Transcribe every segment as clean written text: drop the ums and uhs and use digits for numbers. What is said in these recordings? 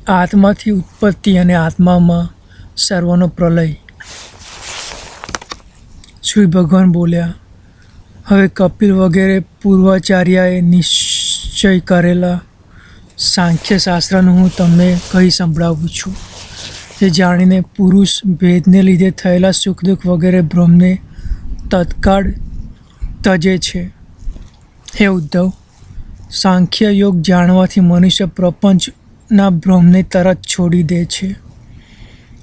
આત્માથી ઉત્પત્તિ અને આત્મામાં સર્વનો પ્રલય. શ્રી ભગવાન બોલ્યા, હવે કપિલ વગેરે પૂર્વાચાર્યએ નિશ્ચય કરેલા સાંખ્યશાસ્ત્રનું હું તમને કહી સંભળાવું છું. જે જાણીને પુરુષ ભેદને લીધે થયેલા સુખ દુઃખ વગેરે ભ્રમને તત્કાળ તજે છે. હે ઉદ્ધવ, સાંખ્ય યોગ જાણવાથી મનુષ્ય પ્રપંચના ભ્રમને તરત છોડી દે છે.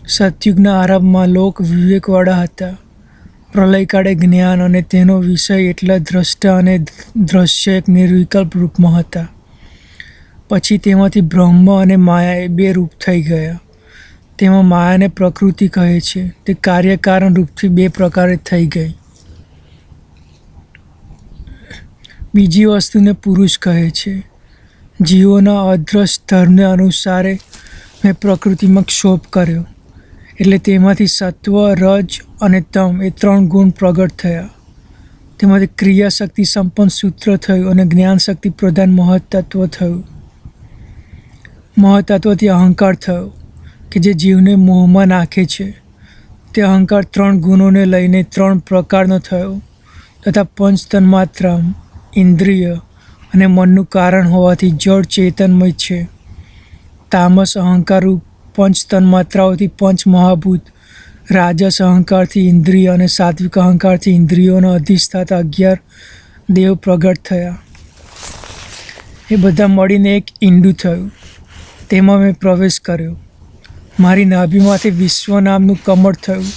સતયુગના આરંભમાં લોક વિવેકવાળા હતા. પ્રલયકાળે જ્ઞાન અને તેનો વિષય એટલા દ્રષ્ટા અને દ્રશ્ય એક નિર્વિકલ્પ રૂપમાં હતા. પછી તેમાંથી બ્રહ્મ અને માયા એ બે રૂપ થઈ ગયા. તેમાં માયાને પ્રકૃતિ કહે છે. તે કાર્યકારણ રૂપથી બે પ્રકારે થઈ ગઈ. બીજી વસ્તુને પુરુષ કહે છે. જીવોના અદ્રશ ધર્મને અનુસારે મેં પ્રકૃતિમાં ક્ષોભ કર્યો, એટલે તેમાંથી સત્વ, રજ અને તમ એ 3 ગુણ પ્રગટ થયા. તેમાંથી ક્રિયાશક્તિ સંપન્ન સૂત્ર થયું અને જ્ઞાનશક્તિ પ્રધાન મહત્તત્વ થયું. મહત્તત્વથી અહંકાર થયો કે જે જીવને મોહમાં નાખે છે. તે અહંકાર 3 ગુણોને લઈને 3 પ્રકારનો થયો તથા પંચ તન્માત્રા, ઇન્દ્રિય અને મનનું કારણ હોવાથી જળ ચેતનમય છે. તામસ અહંકારરૂપ પંચ તન્માત્રાઓથી પંચ મહાભૂત, રાજસ અહંકારથી ઇન્દ્રિય અને સાત્વિક અહંકારથી ઇન્દ્રિયોનો અધિષ્ઠાતા 11 દેવ પ્રગટ થયા. એ બધા મળીને એક ઈંડું થયું. તેમાં મેં પ્રવેશ કર્યો. મારી નાભીમાંથી વિશ્વ નામનું કમળ થયું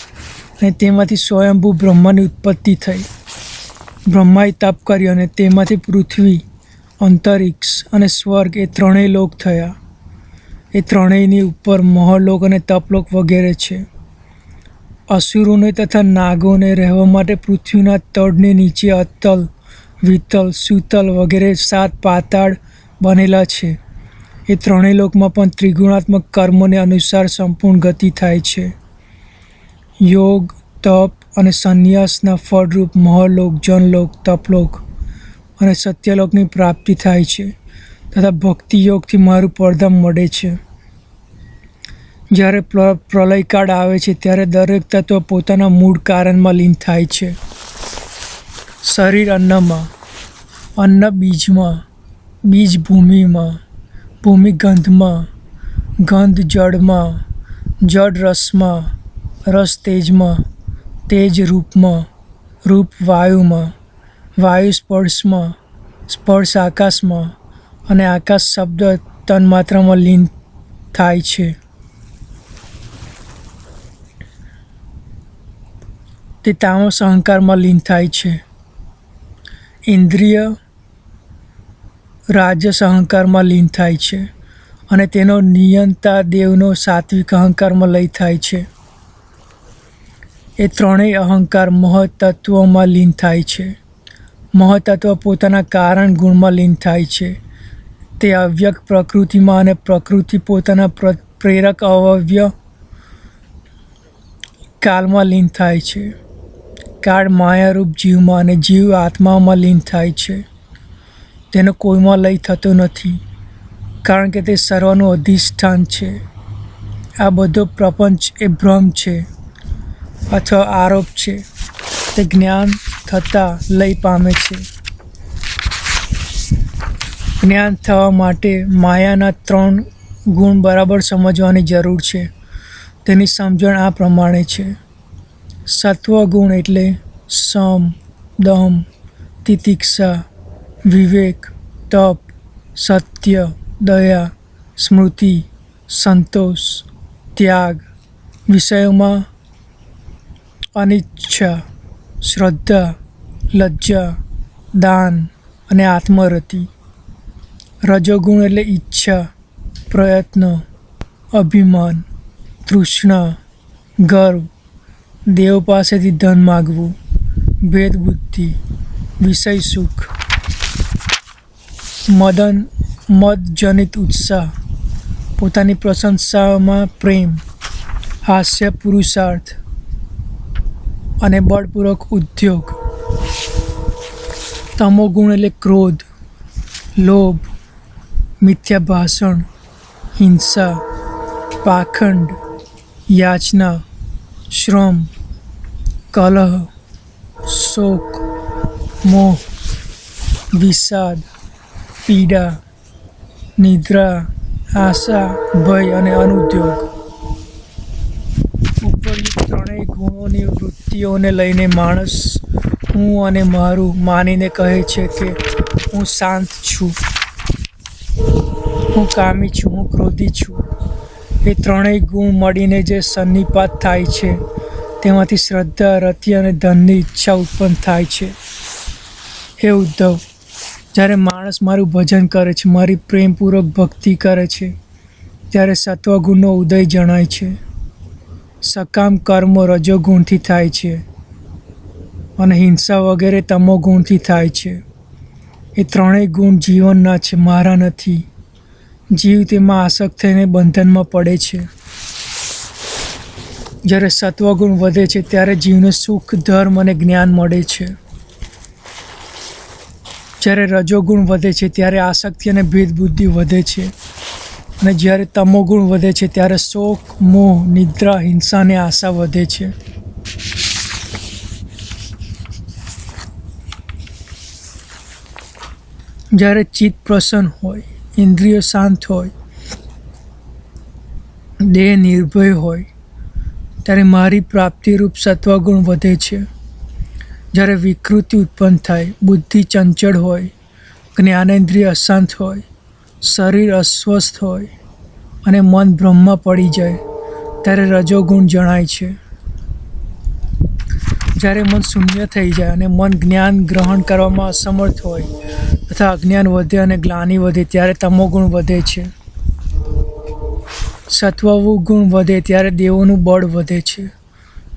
અને તેમાંથી સ્વયંભૂ બ્રહ્માની ઉત્પત્તિ થઈ. બ્રહ્માએ તપ કર્યો અને તેમાંથી પૃથ્વી, અંતરિક્ષ અને સ્વર્ગ એ 3 લોક થયા. એ 3ની ઉપર મહોલોક અને તપલોક વગેરે છે. અસુરોને તથા નાગોને રહેવા માટે પૃથ્વીના તળની નીચે અતલ, વિતલ, સુતલ વગેરે 7 પાતાળ બનેલા છે. એ 3 લોકમાં પણ ત્રિગુણાત્મક કર્મોને અનુસાર સંપૂર્ણ ગતિ થાય છે. યોગ, તપ અને સંન્યાસના ફળરૂપ મહોલોક, જનલોક, તપલોક અને સત્યલોકની પ્રાપ્તિ થાય છે તથા ભક્તિ યોગથી મારું પરધામ મળે છે. જ્યારે પ્રલયકાળ આવે છે ત્યારે દરેક તત્વ પોતાના મૂળ કારણમાં લીન થાય છે. શરીર અન્નમાં, અન્ન બીજમાં, બીજ ભૂમિમાં, ભૂમિ ગંધમાં, ગંધ જળમાં, જળ રસમાં, રસ તેજમાં, તેજ રૂપમાં, રૂપ વાયુમાં, વાયુ સ્પર્શમાં, સ્પર્શ આકાશમાં અને આકાશ શબ્દ તન્માત્રામાં લીન થાય છે. તે તામસ અહંકારમાં લીન થાય છે. ઇન્દ્રિય રાજસ અહંકારમાં લીન થાય છે અને તેનો નિયંતા દેવનો સાત્વિક અહંકારમાં લય થાય છે. એ 3 અહંકાર મહત્તત્વમાં લીન થાય છે. મહત્તત્વ પોતાના કારણ ગુણમાં લીન થાય છે. તે અવ્યક્ત પ્રકૃતિમાં અને પ્રકૃતિ પોતાના પ્રેરક અવયવ કાળમાં લીન થાય છે. કાળ માયારૂપ જીવમાં અને જીવ આત્મામાં લીન થાય છે. તેનો કોઈમાં લય થતો નથી, કારણ કે તે સર્વનું અધિષ્ઠાન છે. આ બધો પ્રપંચ એ ભ્રમ છે અથવા આરોપ છે. તે જ્ઞાન થતાં લય પામે છે. જ્ઞાન થવા માટે માયાના 3 ગુણ બરાબર સમજવાની જરૂર છે. તેની સમજણ આ પ્રમાણે છે. સત્વ ગુણ એટલે સમ, દમ, તિતિક્ષા, વિવેક, તપ, સત્ય, દયા, સ્મૃતિ, સંતોષ, ત્યાગ, વિષયોમાં અનિચ્છા, શ્રદ્ધા, લજ્જા, દાન અને આત્મરતિ. રજોગુણ એટલે ઈચ્છા, પ્રયત્ન, અભિમાન, તૃષ્ણા, ગર્વ, દેવ પાસેથી ધન માગવું, ભેદ બુદ્ધિ, વિષય સુખ, મદજનિત ઉત્સાહ, પોતાની પ્રશંસામાં પ્રેમ, હાસ્ય, પુરુષાર્થ અને બળપૂર્વક ઉદ્યોગ. તમોગુણ એટલે ક્રોધ, લોભ, મિથ્યા ભાષણ, હિંસા, પાખંડ, યાચના, શ્રમ, કલહ, શોક, મોહ, વિષાદ, પીડા, નિદ્રા, આશા, ભય અને અનુદ્યોગ. ઉપરયુક્ત ત્રણેય ગુણોની વૃત્તિઓને લઈને માણસ હું અને મારું માનીને કહે છે કે હું શાંત છું, હું કામી છું, હું ક્રોધી છું. એ ત્રણેય ગુણ મળીને જે સન્નિપાત થાય છે તેમાંથી શ્રદ્ધા, રતિ અને ધનની ઈચ્છા ઉત્પન્ન થાય છે. હે ઉદ્ધવ, જ્યારે માણસ મારું ભજન કરે છે, મારી પ્રેમપૂર્વક ભક્તિ કરે છે, ત્યારે સત્વગુણનો ઉદય જણાય છે. સકામ કર્મો રજોગુણથી થાય છે અને હિંસા વગેરે તમોગુણથી થાય છે. એ ત્રણેય ગુણ જીવનના છે, મારા નથી. જીવ તેમાં આસક્ત થઈને બંધનમાં પડે છે. જ્યારે સત્વગુણ વધે છે ત્યારે જીવને સુખ, ધર્મ અને જ્ઞાન મળે છે. જ્યારે રજોગુણ વધે છે ત્યારે આસક્તિ અને ભેદબુદ્ધિ વધે છે અને જ્યારે તમોગુણ વધે છે ત્યારે શોક, મોહ, નિદ્રા, હિંસા અને આશા વધે છે. જ્યારે ચિત્ત પ્રસન્ન હોય, ઇન્દ્રિયો શાંત હોય, દેહ નિર્ભય હોય, ત્યારે મારી પ્રાપ્તિરૂપ સત્વગુણ વધે છે. જ્યારે વિકૃતિ ઉત્પન્ન થાય, બુદ્ધિ ચંચળ હોય, જ્ઞાનેન્દ્રિય અશાંત હોય, શરીર અસ્વસ્થ હોય અને મન ભ્રમમાં પડી જાય, ત્યારે રજોગુણ જણાય છે. જ્યારે મન શૂન્ય થઈ જાય અને મન જ્ઞાન ગ્રહણ કરવામાં અસમર્થ હોય તથા અજ્ઞાન વધે અને ગ્લાનિ વધે ત્યારે તમોગુણ વધે છે. સત્વગુણ વધે ત્યારે દેવોનું બળ વધે છે.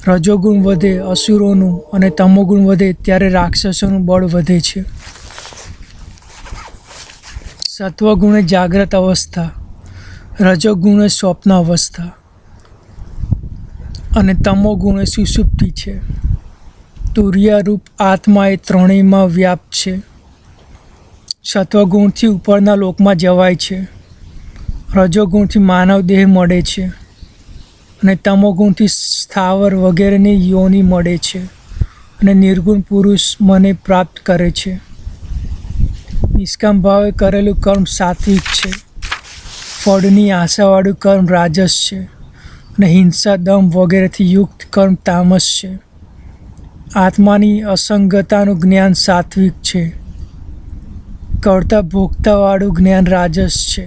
રજોગુણ વધે અસુરોનું અને તમોગુણ વધે ત્યારે રાક્ષસોનું બળ વધે છે. સત્વગુણ એ જાગ્રત અવસ્થા, રજોગુણ એ સ્વપ્ન અવસ્થા અને તમોગુણ એ સુષુપ્તિ છે. તુર્યારૂપ આત્મા એ ત્રણેયમાં વ્યાપ્ત છે. સત્વગુણથી ઉપરના લોકમાં જવાય છે, રજોગુણથી માનવ દેહ મળે છે અને તમોગુણથી સ્થાવર વગેરેની યોનિ મળે છે અને નિર્ગુણ પુરુષ મને પ્રાપ્ત કરે છે. નિષ્કામ ભાવે કરેલું કર્મ સાત્વિક છે, ફળની આશાવાળું કર્મ રાજસ છે અને હિંસા, દમ વગેરેથી યુક્ત કર્મ તામસ છે. આત્માની અસંગતાનું જ્ઞાન સાત્વિક છે, કરતા ભોગતાવાળું જ્ઞાન રાજસ છે,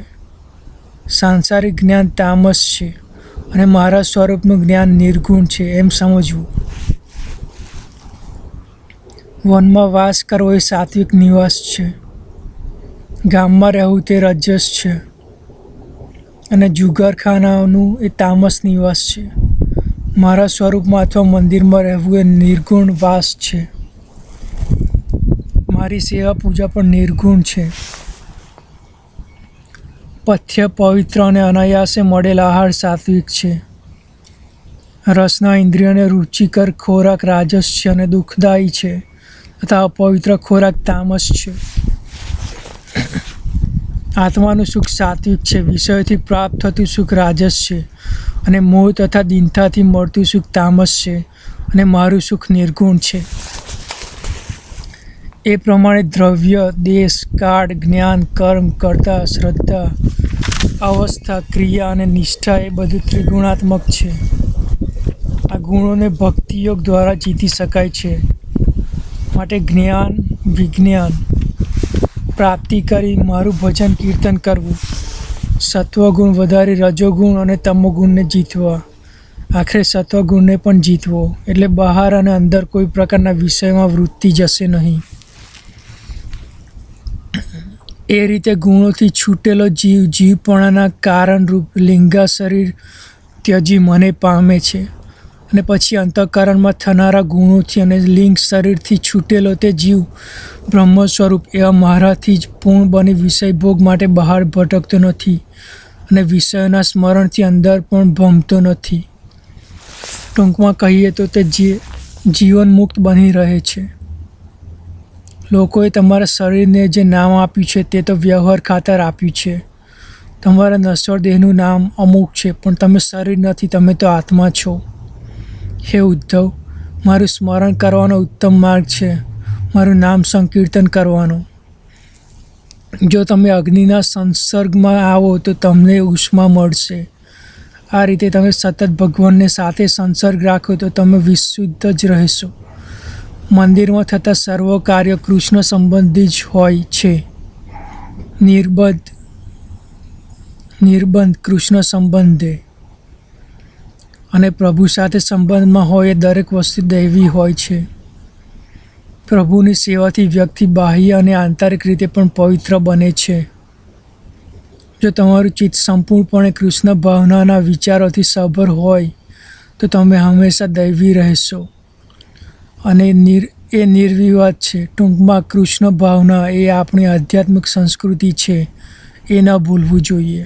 સાંસારિક જ્ઞાન તામસ છે અને મારા સ્વરૂપનું જ્ઞાન નિર્ગુણ છે એમ સમજવું. વનમાં વાસ કરવો એ સાત્વિક નિવાસ છે, ગામમાં રહેવું તે રજસ છે અને જુગારખાનાનું એ તામસ નિવાસ છે. મારા સ્વરૂપમાં અથવા મંદિરમાં રહેવું એ નિર્ગુણ વાસ છે. મારી સેવા પૂજા પણ નિર્ગુણ છે. પથ્ય, પવિત્ર અને અનાયાસે મળેલ આહાર સાત્વિક છે. રસના ઇન્દ્રિયોને રુચિકર ખોરાક રાજસ છે અને દુઃખદાયી છે તથા અપવિત્ર ખોરાક તામસ છે. આત્માનું સુખ સાત્વિક છે, વિષયોથી પ્રાપ્ત થતું સુખ રાજસ છે અને મોહ તથા દીનતાથી મળતું સુખ તામસ છે અને મારું સુખ નિર્ગુણ છે. એ પ્રમાણે દ્રવ્ય, દેશ, કાળ, જ્ઞાન, કર્મ, કર્તા, શ્રદ્ધા, અવસ્થા, ક્રિયા અને નિષ્ઠા એ બધું ત્રિગુણાત્મક છે. આ ગુણોને ભક્તિયોગ દ્વારા જીતી શકાય છે. માટે જ્ઞાન, વિજ્ઞાન પ્રાપ્તિ કરી મારું ભજન કીર્તન કરવું, સત્વગુણ વધારી રજોગુણ અને તમોગુણને જીતવા, આખરે સત્વગુણને પણ જીતવો, એટલે બહાર અને અંદર કોઈ પ્રકારના વિષયમાં વૃત્તિ જશે નહીં. એ રીતે ગુણોથી છૂટેલો જીવ જીવપણાના કારણરૂપ લિંગા શરીર ત્યજી મને પામે છે અને પછી અંતઃકરણમાં થનારા ગુણોથી અને લિંગ શરીરથી છૂટેલો તે જીવ બ્રહ્મ સ્વરૂપ એવા મારાથી જ પૂર્ણ બની વિષય ભોગ માટે બહાર ભટકતો નથી અને વિષયોના સ્મરણથી અંદર પણ ભમતો નથી. ટૂંકમાં કહીએ તો તે જીવન મુક્ત બની રહે છે. લોકોએ તમારા શરીરને જે નામ આપ્યું છે તે તો વ્યવહાર ખાતર આપ્યું છે, તમારા નશ્વર દેહનું નામ અમુક છે, પણ તમે શરીર નથી, તમે તો આત્મા છો. હે ઉદ્ધવ, મારું સ્મરણ કરવાનો ઉત્તમ માર્ગ છે મારું નામ સંકીર્તન કરવાનો. જો તમે અગ્નિના સંસર્ગમાં આવો તો તમને ઉષ્મા મળશે. આ રીતે તમે સતત ભગવાનને સાથે સંસર્ગ રાખો તો તમે વિશુદ્ધ જ રહેશો. મંદિરમાં થતા સર્વ કાર્ય કૃષ્ણ સંબંધી જ હોય છે. નિર્બંધ કૃષ્ણ સંબંધે અને પ્રભુ સાથે સંબંધમાં હોય એ દરેક વસ્તુ દૈવી હોય છે. પ્રભુની સેવાથી વ્યક્તિ બાહ્ય અને આંતરિક રીતે પણ પવિત્ર બને છે. જો તમારું ચિત્ત સંપૂર્ણપણે કૃષ્ણ ભાવનાના વિચારોથી સભર હોય તો તમે હંમેશા દૈવી રહેશો અને એ નિર્વિવાદ છે. ટૂંકમાં કૃષ્ણ ભાવના એ આપણી આધ્યાત્મિક સંસ્કૃતિ છે, એ ન ભૂલવું જોઈએ.